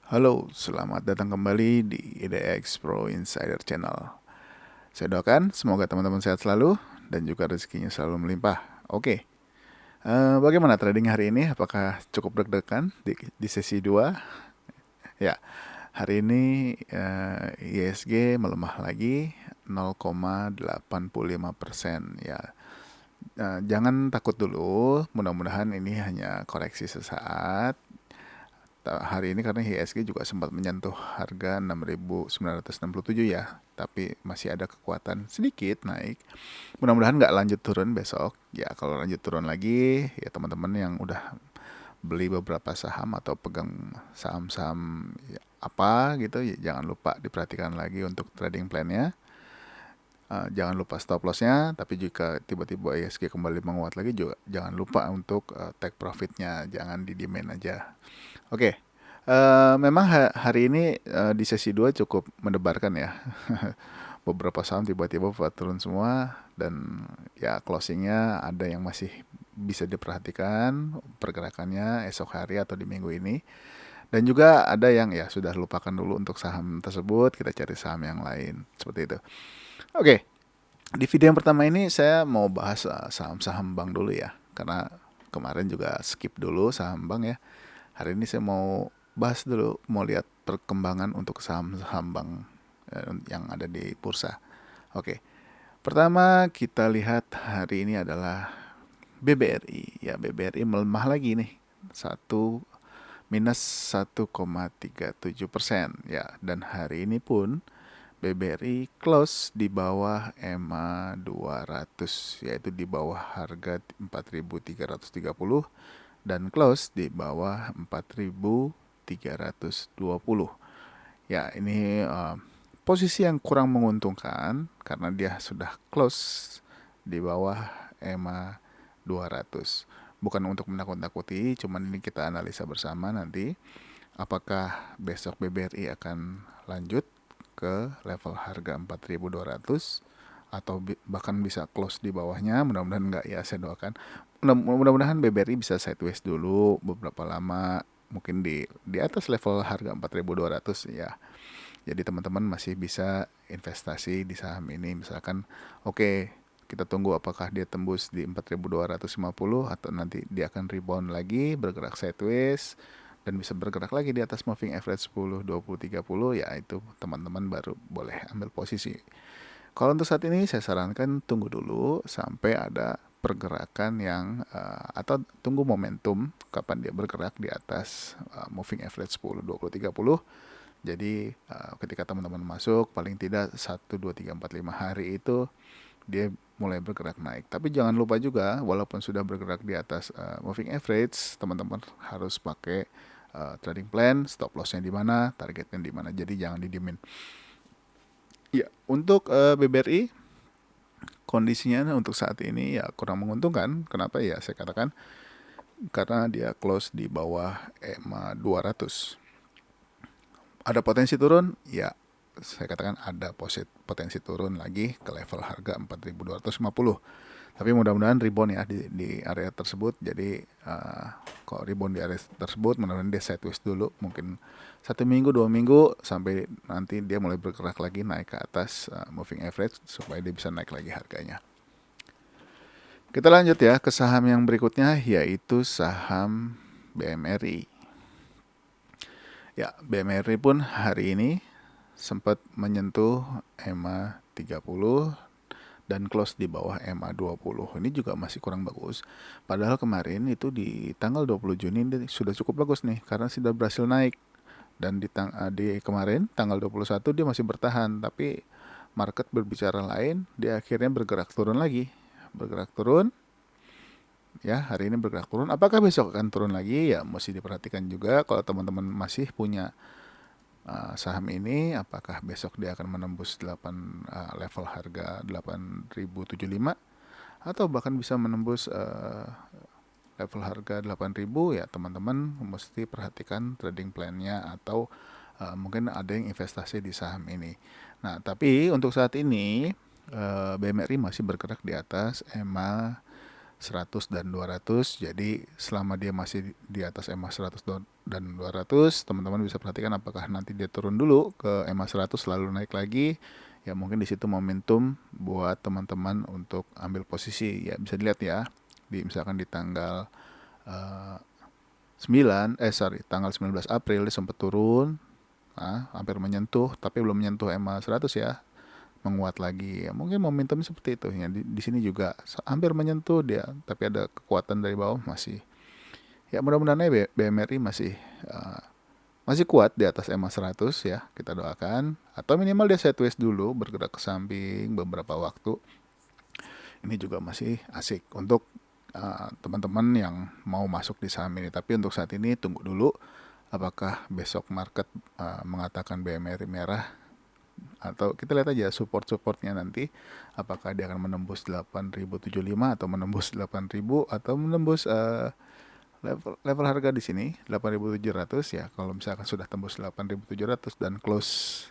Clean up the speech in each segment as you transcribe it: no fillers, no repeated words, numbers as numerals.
Halo, selamat datang kembali di IDX Pro Insider Channel. Saya doakan semoga teman-teman sehat selalu dan juga rezekinya selalu melimpah. Oke, bagaimana trading hari ini? Apakah cukup deg-degan di sesi 2? Ya, hari ini ISG melemah lagi 0,85%. Ya, jangan takut dulu, mudah-mudahan ini hanya koreksi sesaat. Hari ini karena IHSG juga sempat menyentuh harga 6.967 ya, tapi masih ada kekuatan sedikit naik. Mudah-mudahan nggak lanjut turun besok. Ya kalau lanjut turun lagi, ya teman-teman yang udah beli beberapa saham atau pegang saham-saham ya, apa gitu, ya jangan lupa diperhatikan lagi untuk trading plan-nya. Jangan lupa stop loss-nya, tapi jika tiba-tiba IHSG kembali menguat lagi juga jangan lupa untuk take profit-nya, jangan didiemin aja. Oke, memang hari ini di sesi 2 cukup mendebarkan ya. Beberapa saham tiba-tiba turun semua dan ya closingnya ada yang masih bisa diperhatikan pergerakannya esok hari atau di minggu ini. Dan juga ada yang ya sudah lupakan dulu untuk saham tersebut, kita cari saham yang lain. Seperti itu. Oke, di video yang pertama ini saya mau bahas saham-saham bank dulu ya. Karena kemarin juga skip dulu saham bank ya. Hari ini saya mau bahas dulu, mau lihat perkembangan untuk saham-saham bank yang ada di bursa. Oke, pertama kita lihat hari ini adalah BBRI. Ya, BBRI melemah lagi nih, minus 1,37%. Ya, dan hari ini pun BBRI close di bawah EMA 200, yaitu di bawah harga 4.330 dan close di bawah 4.320. Ya, ini posisi yang kurang menguntungkan karena dia sudah close di bawah EMA 200. Bukan untuk menakut-nakuti, cuman ini kita analisa bersama nanti apakah besok BBRI akan lanjut ke level harga 4.200 atau bahkan bisa close di bawahnya. Mudah-mudahan enggak ya, saya doakan. Mudah-mudahan BBRI bisa sideways dulu beberapa lama, mungkin di atas level harga 4.200 ya. Jadi teman-teman masih bisa investasi di saham ini. Misalkan oke, kita tunggu apakah dia tembus di 4.250 atau nanti dia akan rebound lagi, bergerak sideways dan bisa bergerak lagi di atas moving average 10, 20, 30, ya itu teman-teman baru boleh ambil posisi. Kalau untuk saat ini saya sarankan tunggu dulu sampai ada pergerakan yang atau tunggu momentum kapan dia bergerak di atas moving average 10, 20, 30. Jadi ketika teman-teman masuk paling tidak 1, 2, 3, 4, 5 hari itu dia mulai bergerak naik. Tapi jangan lupa juga walaupun sudah bergerak di atas moving average, teman-teman harus pakai trading plan, stop loss-nya di mana, targetnya di mana. Jadi jangan didiemin. Ya, untuk BBRI kondisinya untuk saat ini ya kurang menguntungkan. Kenapa ya? Saya katakan karena dia close di bawah EMA 200. Ada potensi turun? Ya, saya katakan ada potensi turun lagi ke level harga 4.250. Tapi mudah-mudahan rebound ya di area tersebut. Jadi kalau rebound di area tersebut, mudah-mudahan dia sideways dulu. Mungkin 1 minggu, 2 minggu, sampai nanti dia mulai bergerak lagi naik ke atas moving average supaya dia bisa naik lagi harganya. Kita lanjut ya ke saham yang berikutnya, yaitu saham BMRI. Ya, BMRI pun hari ini sempat menyentuh EMA 30 dan close di bawah EMA 20. Ini juga masih kurang bagus. Padahal kemarin itu di tanggal 20 Juni sudah cukup bagus nih karena sudah berhasil naik. Dan di kemarin tanggal 21 dia masih bertahan, tapi market berbicara lain, dia akhirnya bergerak turun lagi. Bergerak turun. Ya, hari ini bergerak turun. Apakah besok akan turun lagi? Ya, mesti diperhatikan juga kalau teman-teman masih punya saham ini, apakah besok dia akan menembus level harga 8.075 atau bahkan bisa menembus level harga 8.000. Ya teman-teman mesti perhatikan trading plan-nya atau mungkin ada yang investasi di saham ini. Nah, tapi untuk saat ini BMRI masih bergerak di atas EMA 100 dan 200. Jadi selama dia masih di atas EMA 100 dan 200, teman-teman bisa perhatikan apakah nanti dia turun dulu ke EMA 100 lalu naik lagi. Ya mungkin di situ momentum buat teman-teman untuk ambil posisi. Ya bisa dilihat ya, misalkan di tanggal uh, 9 tanggal 19 April dia sempat turun, hampir menyentuh, tapi belum menyentuh EMA 100 ya, menguat lagi. Ya, mungkin momentum seperti itu ya. Di sini juga hampir menyentuh dia, tapi ada kekuatan dari bawah masih. Ya mudah-mudahan BMRI masih kuat di atas EMA 100 ya, kita doakan. Atau minimal dia sideways dulu, bergerak ke samping beberapa waktu. Ini juga masih asik untuk teman-teman yang mau masuk di saham ini. Tapi untuk saat ini tunggu dulu apakah besok market mengatakan BMRI merah, atau kita lihat aja support-supportnya nanti, apakah dia akan menembus 8.075 atau menembus 8.000 atau menembus level harga di sini 8.700 ya. Kalau misalkan sudah tembus 8.700 dan close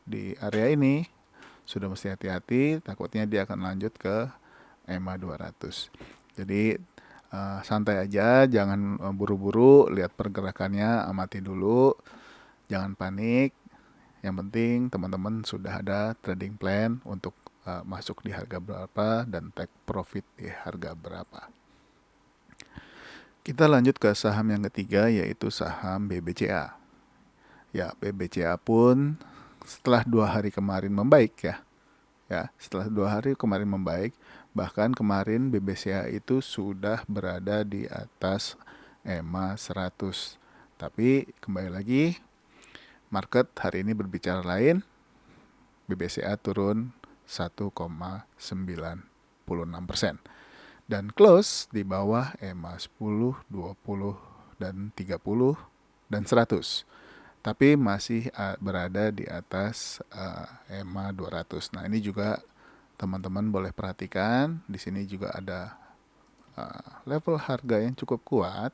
di area ini, sudah mesti hati-hati, takutnya dia akan lanjut ke EMA 200. Jadi santai aja, jangan buru-buru, lihat pergerakannya, amati dulu, jangan panik. Yang penting teman-teman sudah ada trading plan untuk masuk di harga berapa dan take profit di harga berapa. Kita lanjut ke saham yang ketiga, yaitu saham BBCA. Ya, BBCA pun setelah 2 hari kemarin membaik ya. Ya, setelah 2 hari kemarin membaik, bahkan kemarin BBCA itu sudah berada di atas EMA 100. Tapi kembali lagi, market hari ini berbicara lain. BBCA turun 1,96% dan close di bawah EMA 10, 20, dan 30 dan 100. Tapi masih berada di atas EMA 200. Nah, ini juga teman-teman boleh perhatikan. Di sini juga ada level harga yang cukup kuat.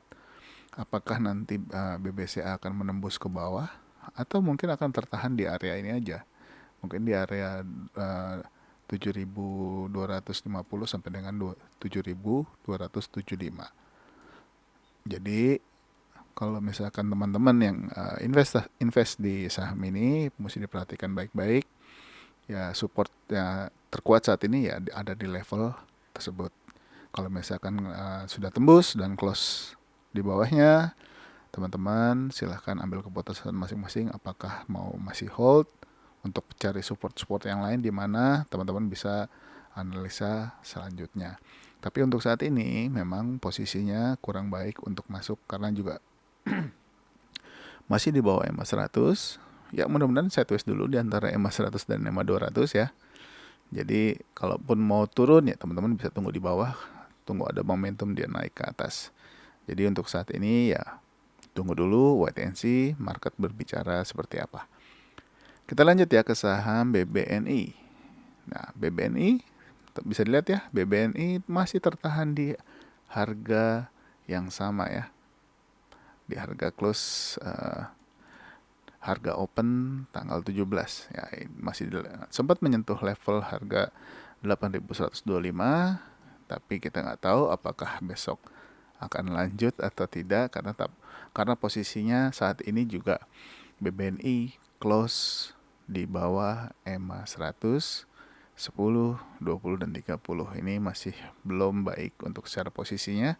Apakah nanti BBCA akan menembus ke bawah atau mungkin akan tertahan di area ini aja? Mungkin di area 7.250 sampai dengan 7.275. Jadi kalau misalkan teman-teman yang invest di saham ini, mesti diperhatikan baik-baik. Ya support ya terkuat saat ini ya ada di level tersebut. Kalau misalkan sudah tembus dan close di bawahnya, teman-teman silahkan ambil keputusan masing-masing apakah mau masih hold untuk cari support-support yang lain di mana teman-teman bisa analisa selanjutnya. Tapi untuk saat ini memang posisinya kurang baik untuk masuk karena juga masih di bawah EMA 100. Ya mudah-mudahan sideways dulu di antara EMA 100 dan EMA 200 ya. Jadi kalaupun mau turun ya teman-teman bisa tunggu di bawah, tunggu ada momentum dia naik ke atas. Jadi untuk saat ini ya tunggu dulu, wait and see market berbicara seperti apa. Kita lanjut ya ke saham BBNI. Nah, BBNI bisa dilihat ya, BBNI masih tertahan di harga yang sama ya. Di harga close harga open tanggal 17 ya, masih sempat menyentuh level harga 8.125, tapi kita nggak tahu apakah besok akan lanjut atau tidak karena posisinya saat ini juga BBNI close di bawah EMA 100, 10, 20, dan 30. Ini masih belum baik untuk secara posisinya.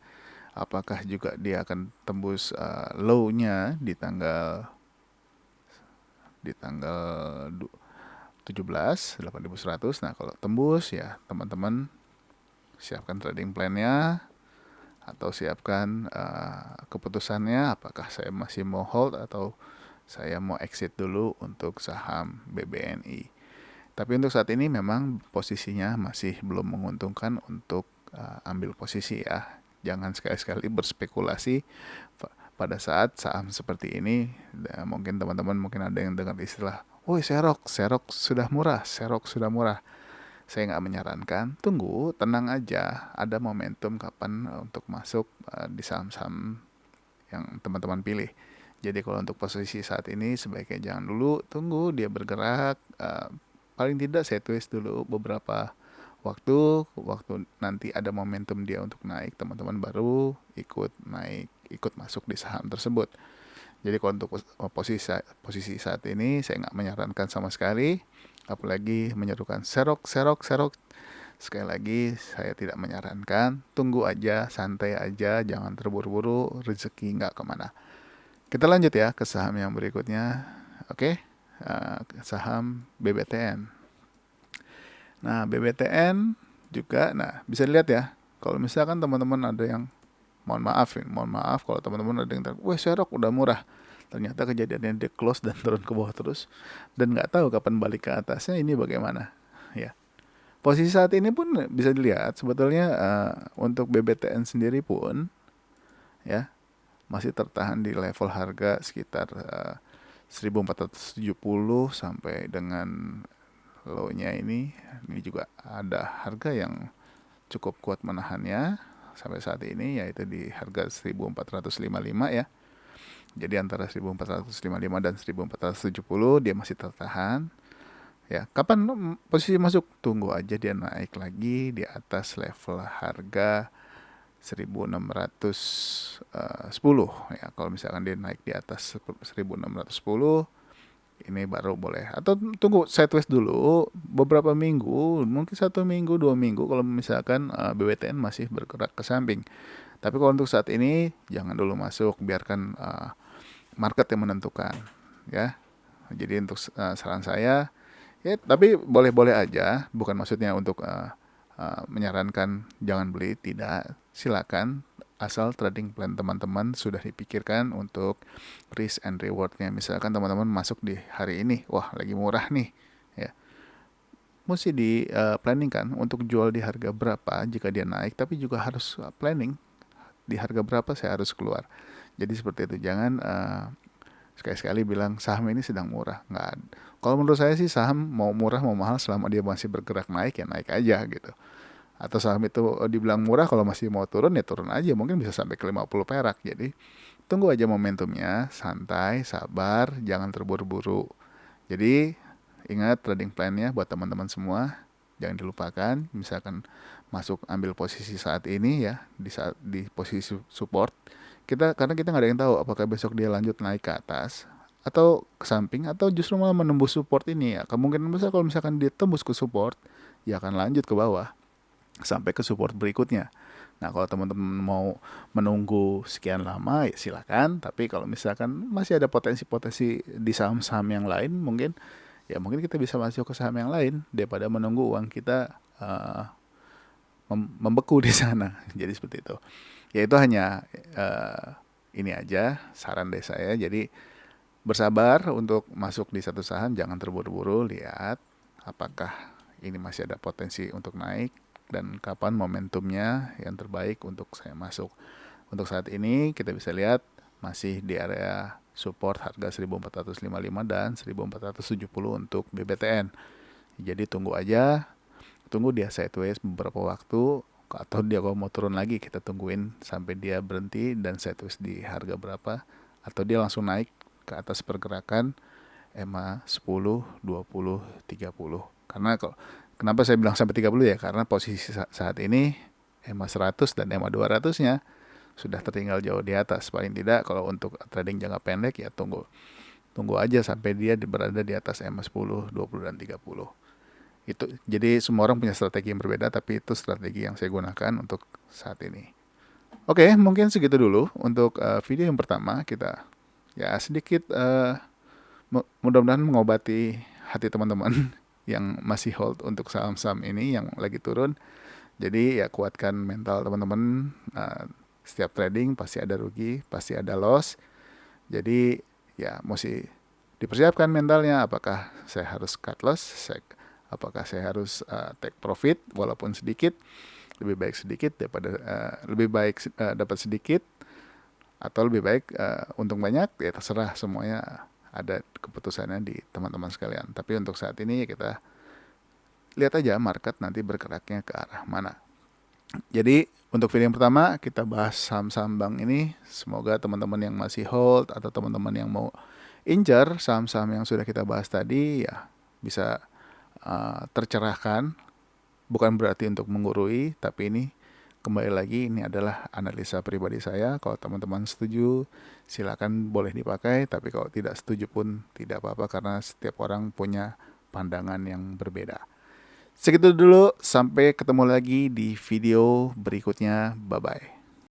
Apakah juga dia akan tembus low-nya di tanggal 17, 8.100. Nah, kalau tembus ya teman-teman siapkan trading plan-nya atau siapkan keputusannya apakah saya masih mau hold atau saya mau exit dulu untuk saham BBNI. Tapi untuk saat ini memang posisinya masih belum menguntungkan untuk ambil posisi ya. Jangan sekali-sekali berspekulasi pada saat saham seperti ini. Mungkin teman-teman mungkin ada yang dengar istilah, "Woi, serok sudah murah, serok sudah murah." Saya nggak menyarankan, tunggu, tenang aja, ada momentum kapan untuk masuk di saham-saham yang teman-teman pilih. Jadi kalau untuk posisi saat ini sebaiknya jangan dulu, tunggu dia bergerak, paling tidak sideways dulu beberapa waktu nanti ada momentum dia untuk naik, teman-teman baru ikut masuk di saham tersebut. Jadi kalau untuk posisi saat ini saya nggak menyarankan sama sekali, apalagi menyerukan serok serok serok. Sekali lagi saya tidak menyarankan, tunggu aja, santai aja, jangan terburu-buru, rezeki nggak kemana. Kita lanjut ya ke saham yang berikutnya. Oke, saham BBTN. Nah, BBTN juga, nah bisa dilihat ya, kalau misalkan teman-teman ada yang, mohon maaf kalau teman-teman ada yang wah serok udah murah, ternyata kejadiannya dia close dan turun ke bawah terus, dan nggak tahu kapan balik ke atasnya, ini bagaimana ya. Posisi saat ini pun bisa dilihat sebetulnya, untuk BBTN sendiri pun ya masih tertahan di level harga sekitar 1470 sampai dengan low-nya ini juga ada harga yang cukup kuat menahannya sampai saat ini, yaitu di harga 1455 ya. Jadi antara 1455 dan 1470 dia masih tertahan. Ya, kapan posisi masuk? Tunggu aja dia naik lagi di atas level harga 1610 ya. Kalau misalkan dia naik di atas 1610, ini baru boleh, atau tunggu sideways dulu beberapa minggu, mungkin 1 minggu 2 minggu kalau misalkan BBTN masih bergerak ke samping. Tapi kalau untuk saat ini jangan dulu masuk, biarkan market yang menentukan ya. Jadi untuk saran saya ya, tapi boleh-boleh aja, bukan maksudnya untuk menyarankan jangan beli, tidak, silakan, asal trading plan teman-teman sudah dipikirkan untuk risk and rewardnya. Misalkan teman-teman masuk di hari ini, wah lagi murah nih ya, mesti di planning kan untuk jual di harga berapa jika dia naik, tapi juga harus planning di harga berapa saya harus keluar. Jadi seperti itu, jangan sekali-sekali bilang saham ini sedang murah. Nggak. Kalau menurut saya sih saham mau murah mau mahal, selama dia masih bergerak naik ya naik aja gitu. Atau saham itu dibilang murah, kalau masih mau turun ya turun aja, mungkin bisa sampai ke 50 perak. Jadi tunggu aja momentumnya, santai, sabar, jangan terburu-buru. Jadi ingat trading plan-nya buat teman-teman semua, jangan dilupakan. Misalkan masuk ambil posisi saat ini ya, di posisi support. Karena kita nggak ada yang tahu apakah besok dia lanjut naik ke atas atau ke samping, atau justru malah menembus support ini ya. Kemungkinan besar kalau misalkan dia tembus ke support, ya akan lanjut ke bawah sampai ke support berikutnya. Nah, kalau teman-teman mau menunggu sekian lama ya silakan, tapi kalau misalkan masih ada potensi-potensi di saham-saham yang lain, mungkin kita bisa masuk ke saham yang lain daripada menunggu uang kita membeku di sana. Jadi seperti itu. Ya itu hanya ini aja saran dari saya. Jadi bersabar untuk masuk di satu saham, jangan terburu-buru, lihat apakah ini masih ada potensi untuk naik dan kapan momentumnya yang terbaik untuk saya masuk. Untuk saat ini kita bisa lihat masih di area support harga 1455 dan 1470 untuk BBTN. Jadi tunggu dia sideways beberapa waktu, atau dia kalau mau turun lagi kita tungguin sampai dia berhenti dan sideways di harga berapa, atau dia langsung naik ke atas pergerakan EMA 10, 20, 30. Karena kenapa saya bilang sampai 30 ya, karena posisi saat ini EMA 100 dan EMA 200-nya sudah tertinggal jauh di atas. Paling tidak kalau untuk trading jangka pendek ya tunggu aja sampai dia berada di atas EMA 10, 20 dan 30. Itu jadi semua orang punya strategi yang berbeda, tapi itu strategi yang saya gunakan untuk saat ini. Oke, mungkin segitu dulu untuk video yang pertama. Kita ya sedikit mudah-mudahan mengobati hati teman-teman yang masih hold untuk saham-saham ini yang lagi turun. Jadi ya kuatkan mental teman-teman. Setiap trading pasti ada rugi, pasti ada loss. Jadi ya mesti dipersiapkan mentalnya, apakah saya harus cut loss, apakah saya harus take profit walaupun sedikit. Lebih baik sedikit daripada dapat sedikit, atau lebih baik untung banyak, ya terserah, semuanya ada keputusannya di teman-teman sekalian. Tapi untuk saat ini kita lihat aja market nanti bergeraknya ke arah mana. Jadi untuk video yang pertama kita bahas saham-saham bank ini. Semoga teman-teman yang masih hold atau teman-teman yang mau incar saham-saham yang sudah kita bahas tadi ya bisa tercerahkan bukan berarti untuk menggurui, tapi ini kembali lagi ini adalah analisa pribadi saya. Kalau teman-teman setuju, silakan boleh dipakai, tapi kalau tidak setuju pun tidak apa-apa karena setiap orang punya pandangan yang berbeda. Segitu dulu, sampai ketemu lagi di video berikutnya. Bye-bye.